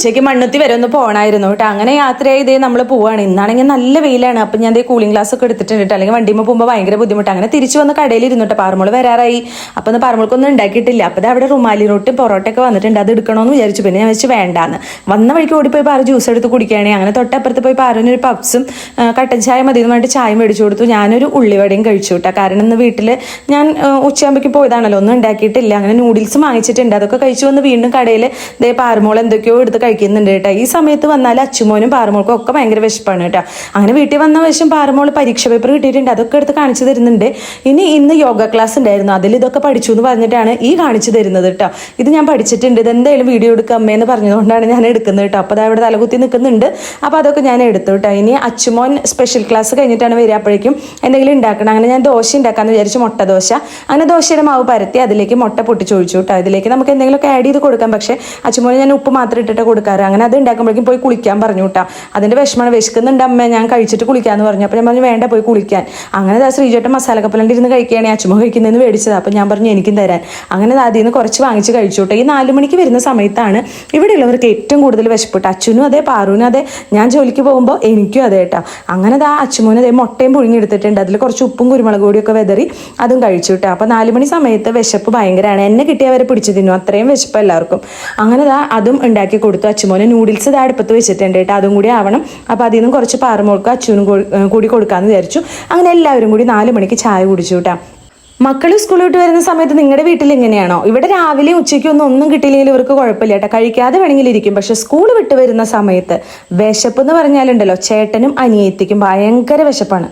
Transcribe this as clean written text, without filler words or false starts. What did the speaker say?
ഉച്ചയ്ക്ക് മണ്ണുത്തി വരെ ഒന്ന് പോകണമായിരുന്നു കേട്ടോ. അങ്ങനെ യാത്ര ചെയ്തേ നമ്മൾ പോവാണ്. ഇന്നാണെങ്കിൽ നല്ല വെയിലാണ്. അപ്പം ഞാൻ കൂളിംഗ് ഗ്ലാസ് ഒക്കെ എടുത്തിട്ടുണ്ട് കേട്ടോ. അല്ലെങ്കിൽ വണ്ടിയുമ്പോൾ പോകുമ്പോൾ ഭയങ്കര ബുദ്ധിമുട്ട്. അങ്ങനെ തിരിച്ചു വന്ന് കടയിൽ ഇരുന്നിട്ട് പാറമോള് വരാറായി. അപ്പം ഒന്ന് പാറമോൾക്കൊന്നും ഉണ്ടാക്കിയിട്ടില്ല. അപ്പം അവിടെ റുമാലി റൊട്ടി പൊറോട്ടയൊക്കെ വന്നിട്ടുണ്ട്. അത് എടുക്കണമെന്ന് വിചാരിച്ചു. പിന്നെ ഞാൻ വെച്ച് വേണ്ടാന്ന്. വന്ന വഴിക്ക് ഓടിപ്പോയി പാറ ജ്യൂസ് എടുത്ത് കുടിക്കുകയാണെങ്കിൽ അങ്ങനെ തൊട്ടപ്പുറത്ത് പോയി പാറിനൊരു പപ്സും കട്ടൻ ചായ മതി എന്ന് പറഞ്ഞിട്ട് ചായ മേടിച്ചു കൊടുത്തു. ഞാനൊരു ഉള്ളിവടയും കഴിച്ചു കേട്ടോ. കാരണം ഇന്ന് വീട്ടിൽ ഞാൻ ഉച്ചയാകുമ്പോഴേക്കും പോയതാണല്ലോ, ഒന്നും ഉണ്ടാക്കിയിട്ടില്ല. അങ്ങനെ നൂഡിൽസ് വാങ്ങിച്ചിട്ടുണ്ട്. അതൊക്കെ കഴിച്ചു വന്ന് വീണ്ടും കടയിൽ പാറമോൾ എന്തൊക്കെയോ എടുത്ത് കഴിക്കുന്നുണ്ട് കേട്ടോ. ഈ സമയത്ത് വന്നാൽ അച്ചുമോനും പാറമോൾക്കും ഒക്കെ ഭയങ്കര വിശപ്പാണ് കേട്ടോ. അങ്ങനെ വീട്ടിൽ വന്ന വശം പാറമോൾ പരീക്ഷ പേപ്പർ കിട്ടിയിട്ടുണ്ട്. അതൊക്കെ എടുത്ത് കാണിച്ചു തരുന്നുണ്ട്. ഇന്ന് യോഗ ക്ലാസ് ഉണ്ടായിരുന്നു. അതിൽ ഇതൊക്കെ പഠിച്ചു എന്ന് പറഞ്ഞിട്ടാണ് ഈ കാണിച്ചു തരുന്നത് കേട്ടോ. ഇത് ഞാൻ പഠിച്ചിട്ടുണ്ട്, ഇതെന്തായാലും വീഡിയോ എടുക്കുക അമ്മയെന്ന് പറഞ്ഞതുകൊണ്ടാണ് ഞാൻ എടുക്കുന്നത് കേട്ടോ. അപ്പോൾ അവിടെ തലകുത്തി നിൽക്കുന്നുണ്ട്. അപ്പോൾ അതൊക്കെ ഞാൻ എടുത്തു കേട്ടോ. ഇനി അച്ചുമോൻ സ്പെഷ്യൽ ക്ലാസ് കഴിഞ്ഞിട്ടാണ് വരിക. അപ്പോഴേക്കും എന്തെങ്കിലും ഉണ്ടാക്കണം. അങ്ങനെ ഞാൻ ദോശ ഉണ്ടാക്കാമെന്ന് വിചാരിച്ചു, മുട്ട ദോശ. അങ്ങനെ ദോശയുടെ മാവ് പരത്തി അതിലേക്ക് മുട്ട പൊട്ടിച്ചൊഴിച്ചു കേട്ടോ. ഇതിലേക്ക് നമുക്ക് എന്തെങ്കിലുമൊക്കെ ആഡ് ചെയ്ത് കൊടുക്കാം. പക്ഷേ അച്ചുമോന് ഞാൻ ഉപ്പ് മാത്രം ഇട്ടിട്ട് കൊടുക്കാറ്. അങ്ങനെ അത് ഉണ്ടാക്കുമ്പോഴേക്കും പോയി കുളിക്കാൻ പറഞ്ഞു കേട്ടോ. അതിൻ്റെ വിഷമമാണ്, വിശക്കുന്നുണ്ട് അമ്മ, ഞാൻ കഴിച്ചിട്ട് കുളിക്കാമെന്ന് പറഞ്ഞു. അപ്പോൾ ഞാൻ പറഞ്ഞു വേണ്ട, പോയി കുളിക്കാൻ. അങ്ങനെ ശ്രീജേട്ടൻ മസാല കപ്പലണ്ടി ഇരുന്ന് കഴിക്കുകയാണെങ്കിൽ അച്ചുമോ കഴിക്കുന്നതെന്ന് മേടിച്ചത്. അപ്പോൾ ഞാൻ പറഞ്ഞു എനിക്കും തരാൻ. അങ്ങനെ അതിൽ നിന്ന് കുറച്ച് വാങ്ങിച്ച് കഴിച്ചു കേട്ടോ. ഈ 4 മണിക്ക് വരുന്ന സമയത്താണ് ഇവിടെയുള്ളവർക്ക് ഏറ്റവും കൂടുതൽ വിശപ്പെട്ട്. അച്ഛനും അതെ, പാറുവിനും അതെ, ഞാൻ ജോലിക്ക് പോകുമ്പോൾ എനിക്കും അതെ കേട്ടോ. അങ്ങനെ അച്ചുമോന് അതേ മുട്ടയും പുഴുങ്ങിയെടുത്തിട്ടുണ്ട്. അതിൽ കുറച്ച് ഉപ്പും കുരുമുളക് പൊടിയൊക്കെ വെതറി അതും കഴിച്ചു കേട്ടോ. അപ്പോൾ 4 മണി സമയത്ത് വിശപ്പ് ഭയങ്കരമാണ്. എന്നെ കിട്ടിയവരെ പിടിച്ചു തിന്നു, അത്രയും വിശപ്പ് എല്ലാവർക്കും. അങ്ങനെ അതും ഉണ്ടാക്കി കൊടുത്തു. അച്ചുമോന് നൂഡിൽസ് അടുപ്പത്ത് വെച്ചിട്ടുണ്ട് കേട്ടോ. അതും കൂടി ആവണം. അപ്പോൾ അതിൽ നിന്നും കുറച്ച് പാറമോൾക്ക് അച്ഛനും കൂടി കൊടുക്കാമെന്ന് വിചാരിച്ചു. അങ്ങനെ എല്ലാവരും കൂടി 4 മണിക്ക് ചായ കുടിച്ചു കേട്ടോ. മക്കൾ സ്കൂളിൽ വിട്ട് വരുന്ന സമയത്ത് നിങ്ങളുടെ വീട്ടിൽ എങ്ങനെയാണോ? ഇവിടെ രാവിലെ ഉച്ചയ്ക്ക് ഒന്നും കിട്ടിയില്ലെങ്കിൽ ഇവർക്ക് കുഴപ്പമില്ല കേട്ടോ, കഴിക്കാതെ വേണമെങ്കിൽ ഇരിക്കും. പക്ഷെ സ്കൂൾ വിട്ട് വരുന്ന സമയത്ത് വിശപ്പ് എന്ന് പറഞ്ഞാലുണ്ടല്ലോ, ചേട്ടനും അനിയത്തിക്കും ഭയങ്കര വിശപ്പാണ്.